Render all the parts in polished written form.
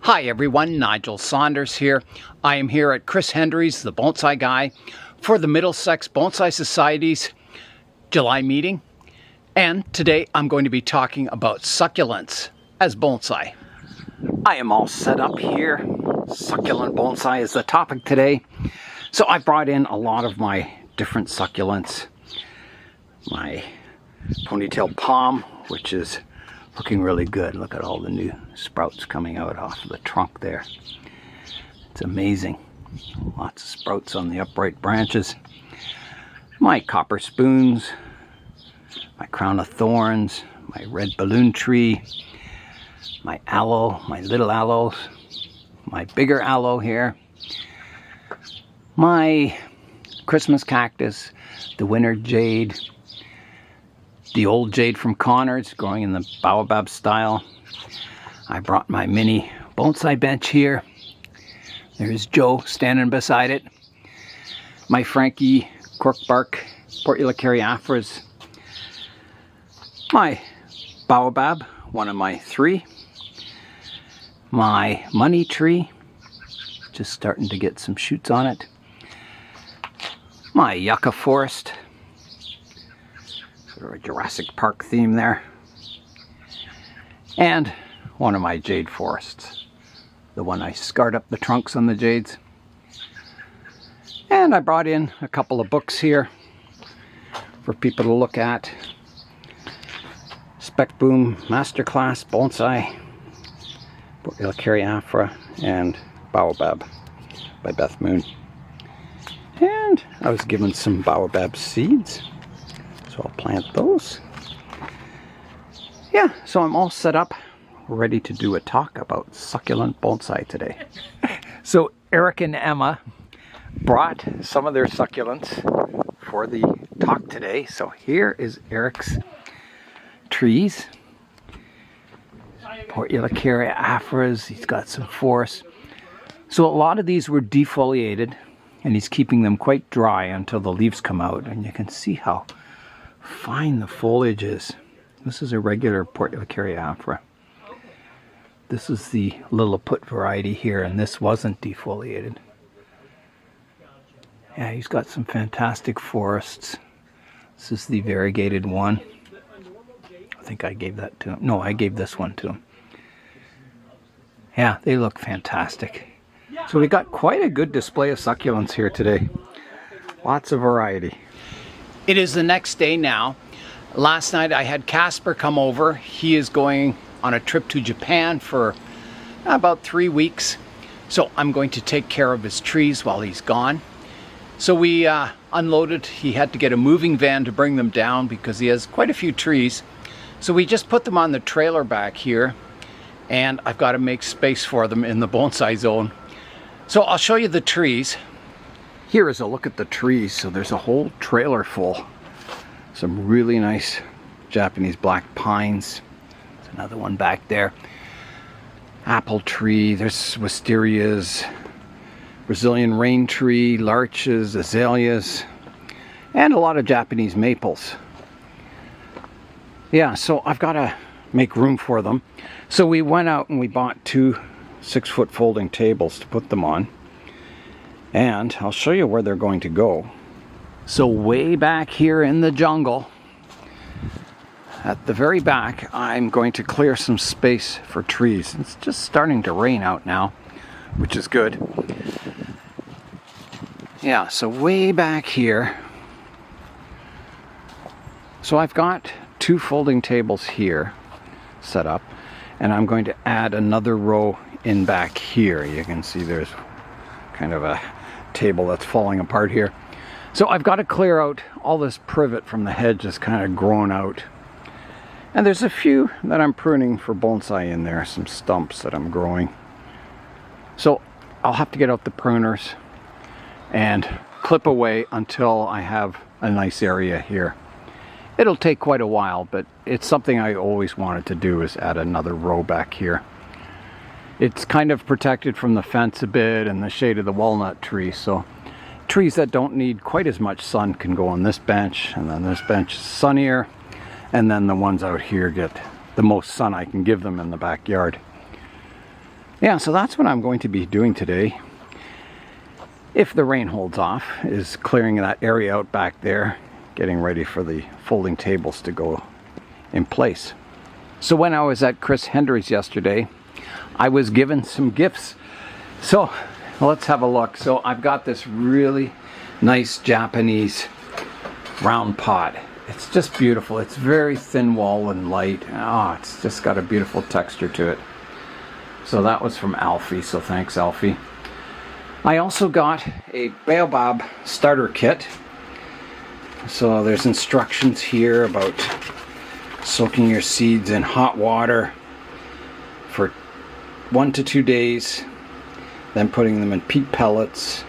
Hi everyone, Nigel Saunders here. I am here at Chris Hendry's, the bonsai guy, for the Middlesex Bonsai Society's July meeting. And today I'm going to be talking about succulents as bonsai. I am all set up here. Succulent bonsai is the topic today. So I brought in a lot of my different succulents. My ponytail palm, which is looking really good. Look at all the new sprouts coming out off of the trunk there. It's amazing. Lots of sprouts on the upright branches. My copper spoons, my crown of thorns, my red balloon tree, my aloe, my little aloes, my bigger aloe here, my Christmas cactus, the winter jade, the old jade from Connors growing in the baobab style. I brought my mini bonsai bench here. There's Joe standing beside it. My Frankie cork bark Portulacaria afras. My baobab, one of my three. My money tree, just starting to get some shoots on it. My yucca forest. Sort of a Jurassic Park theme there. And one of my jade forests. The one I scarred up the trunks on the jades. And I brought in a couple of books here for people to look at. Spec Boom Masterclass Bonsai, Portulacaria afra, and Baobab by Beth Moon. And I was given some baobab seeds. So I'll plant those. Yeah, so I'm all set up, ready to do a talk about succulent bonsai today. So Eric and Emma brought some of their succulents for the talk today. So here is Eric's trees. Portulacaria afras, he's got some forests. So a lot of these were defoliated and he's keeping them quite dry until the leaves come out, and you can see how fine the foliage is. This is a regular Portulacaria afra. This is the Lilliput variety here, and this wasn't defoliated. Yeah, he's got some fantastic forests. This is the variegated one. I think I gave that to him. No, I gave this one to him. Yeah, they look fantastic. So we got quite a good display of succulents here today. Lots of variety. It is the next day now. Last night I had Kasper come over. He is going on a trip to Japan for about 3 weeks. So I'm going to take care of his trees while he's gone. So we unloaded. He had to get a moving van to bring them down because he has quite a few trees. So we just put them on the trailer back here. And I've got to make space for them in the bonsai zone. So I'll show you the trees. Here is a look at the trees. So there's a whole trailer full. Some really nice Japanese black pines. There's another one back there. Apple tree. There's wisterias, Brazilian rain tree, larches, azaleas, and a lot of Japanese maples. Yeah, so I've got to make room for them. So we went out and we bought 2 6-foot folding tables to put them on. And I'll show you where they're going to go. So way back here in the jungle, at the very back, I'm going to clear some space for trees. It's just starting to rain out now, which is good. Yeah, so way back here. So I've got 2 folding tables here set up, and I'm going to add another row in back here. You can see there's kind of a table that's falling apart here. So I've got to clear out all this privet from the hedge that's kind of grown out. And there's a few that I'm pruning for bonsai in there, some stumps that I'm growing. So I'll have to get out the pruners and clip away until I have a nice area here. It'll take quite a while, but it's something I always wanted to do, is add another row back here. It's kind of protected from the fence a bit and the shade of the walnut tree, so trees that don't need quite as much sun can go on this bench, and then this bench is sunnier, and then the ones out here get the most sun I can give them in the backyard. Yeah, so that's what I'm going to be doing today, if the rain holds off, is clearing that area out back there, getting ready for the folding tables to go in place. So when I was at Chris Hendry's yesterday, I was given some gifts. So let's have a look. So I've got this really nice Japanese round pot. It's just beautiful. It's very thin wall and light. Oh, it's just got a beautiful texture to it. So that was from Alfie, so thanks Alfie. I also got a baobab starter kit. So there's instructions here about soaking your seeds in hot water for 1 to 2 days, then putting them in peat pellets,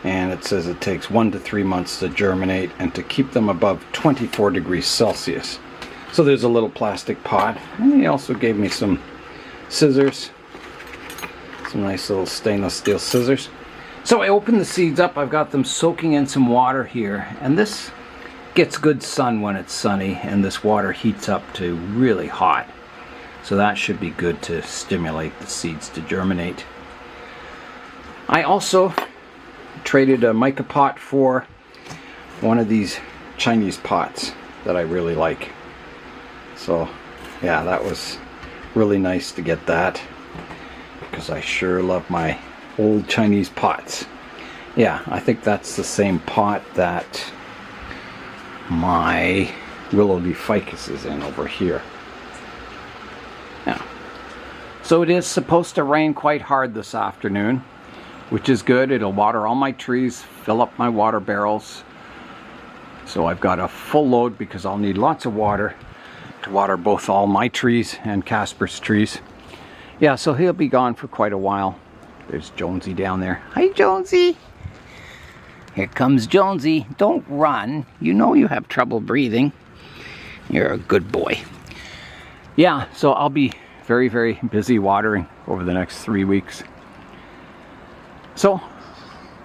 and it says it takes 1 to 3 months to germinate and to keep them above 24 degrees Celsius. So there's a little plastic pot, and he also gave me some scissors, some nice little stainless steel scissors. So I opened the seeds up. I've got them soaking in some water here, and this gets good sun when it's sunny, and this water heats up to really hot. So that should be good to stimulate the seeds to germinate. I also traded a mica pot for one of these Chinese pots that I really like. So yeah, that was really nice to get that, because I sure love my old Chinese pots. Yeah, I think that's the same pot that my willow leaf ficus is in over here. Yeah. So it is supposed to rain quite hard this afternoon, which is good. It'll water all my trees, fill up my water barrels. So I've got a full load because I'll need lots of water to water both all my trees and Kasper's trees. Yeah, so he'll be gone for quite a while. There's Jonesy down there. Hi, Jonesy. Here comes Jonesy. Don't run. You know you have trouble breathing. You're a good boy. Yeah, so I'll be very, very busy watering over the next 3 weeks. So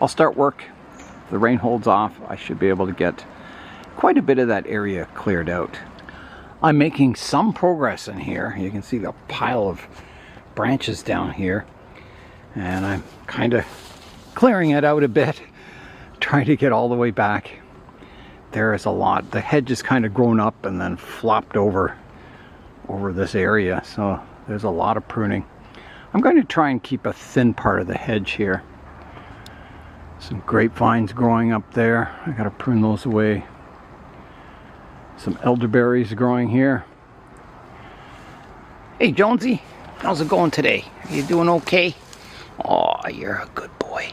I'll start work. If the rain holds off, I should be able to get quite a bit of that area cleared out. I'm making some progress in here. You can see the pile of branches down here, and I'm kind of clearing it out a bit, trying to get all the way back. There is a lot. The hedge is kind of grown up and then flopped over this area, so there's a lot of pruning. I'm going to try and keep a thin part of the hedge here. Some grapevines growing up there. I got to prune those away. Some elderberries growing here. Hey Jonesy, how's it going today? Are you doing okay? Oh, you're a good boy.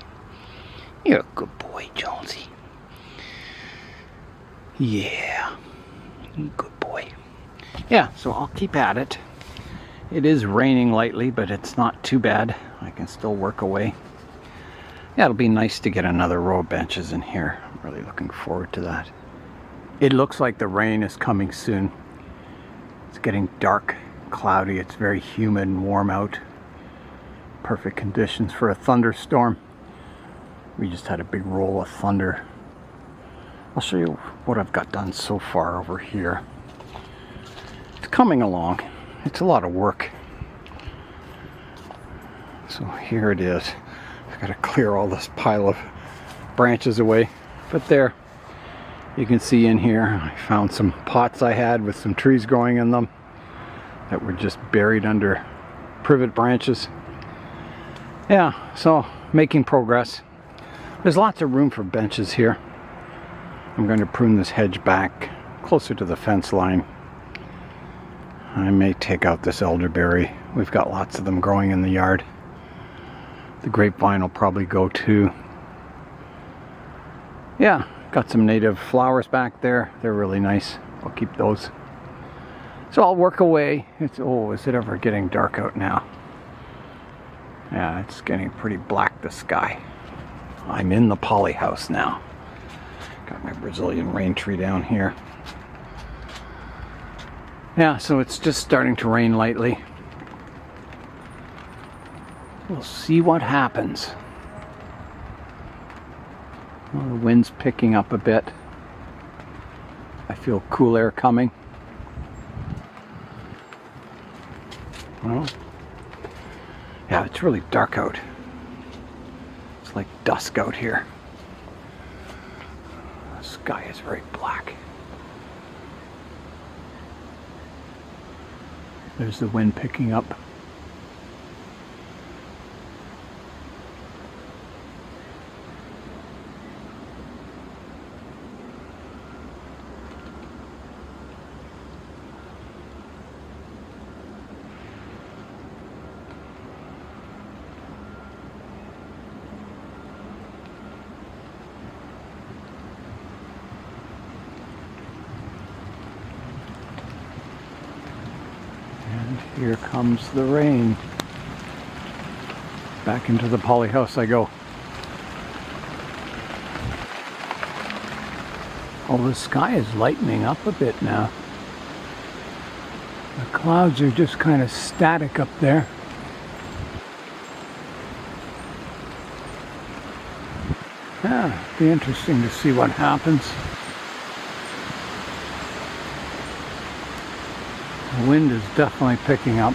You're a good boy, Jonesy. Yeah, good boy. Yeah, so I'll keep at it. It is raining lightly, but it's not too bad. I can still work away. Yeah, it'll be nice to get another row of benches in here. I'm really looking forward to that. It looks like the rain is coming soon. It's getting dark, cloudy. It's very humid and warm out. Perfect conditions for a thunderstorm. We just had a big roll of thunder. I'll show you what I've got done so far over here. It's coming along. It's a lot of work. So here it is. I've got to clear all this pile of branches away. But there, you can see in here, I found some pots I had with some trees growing in them that were just buried under privet branches. Yeah, so making progress. There's lots of room for benches here. I'm going to prune this hedge back closer to the fence line. I may take out this elderberry. We've got lots of them growing in the yard. The grapevine will probably go too. Yeah, got some native flowers back there. They're really nice. I'll keep those. So I'll work away. Oh, is it ever getting dark out now? Yeah, it's getting pretty black, the sky. I'm in the poly house now. Got my Brazilian rain tree down here. Yeah, so it's just starting to rain lightly. We'll see what happens. Well, the wind's picking up a bit. I feel cool air coming. Well, Yeah, it's really dark out. It's like dusk out here. The sky is very black. There's the wind picking up. Here comes the rain. Back into the poly house I go. Oh, the sky is lightening up a bit now. The clouds are just kind of static up there. Yeah, be interesting to see what happens. The wind is definitely picking up.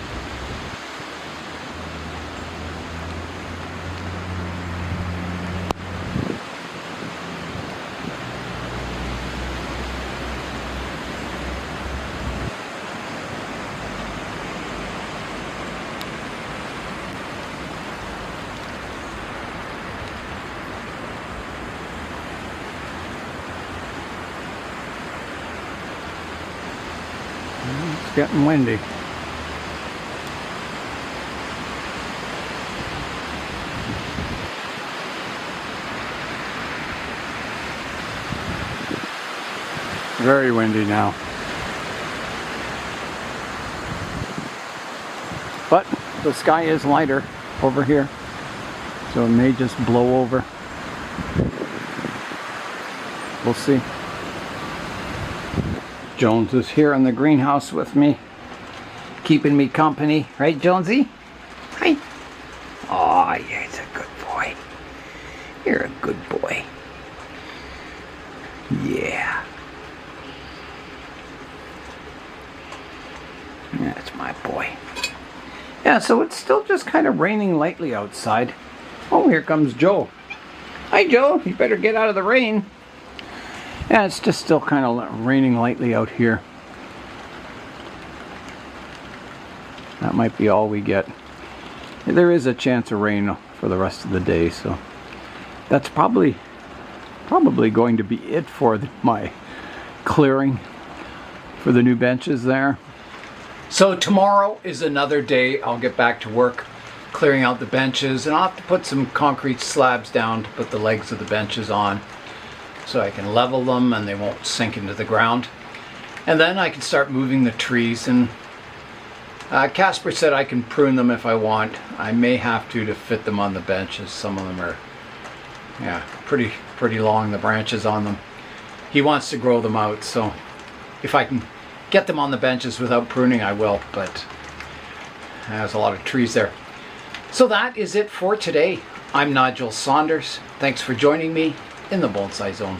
It's getting windy. Very windy now. But the sky is lighter over here, so it may just blow over. We'll see. Jones is here in the greenhouse with me, keeping me company. Right, Jonesy? Hi. Oh, you're a good boy. You're a good boy. Yeah. That's my boy. Yeah, so it's still just kind of raining lightly outside. Oh, here comes Joe. Hi, Joe. You better get out of the rain. Yeah, it's just still kind of raining lightly out here. That might be all we get. There is a chance of rain for the rest of the day, so that's probably going to be it for my clearing for the new benches there. So tomorrow is another day. I'll get back to work clearing out the benches, and I'll have to put some concrete slabs down to put the legs of the benches on, so I can level them and they won't sink into the ground. And then I can start moving the trees, and Kasper said I can prune them if I want. I may have to fit them on the benches. Some of them are pretty long, the branches on them. He wants to grow them out, so if I can get them on the benches without pruning, I will, but there's a lot of trees there. So that is it for today. I'm Nigel Saunders. Thanks for joining me in the Bonsai Zone.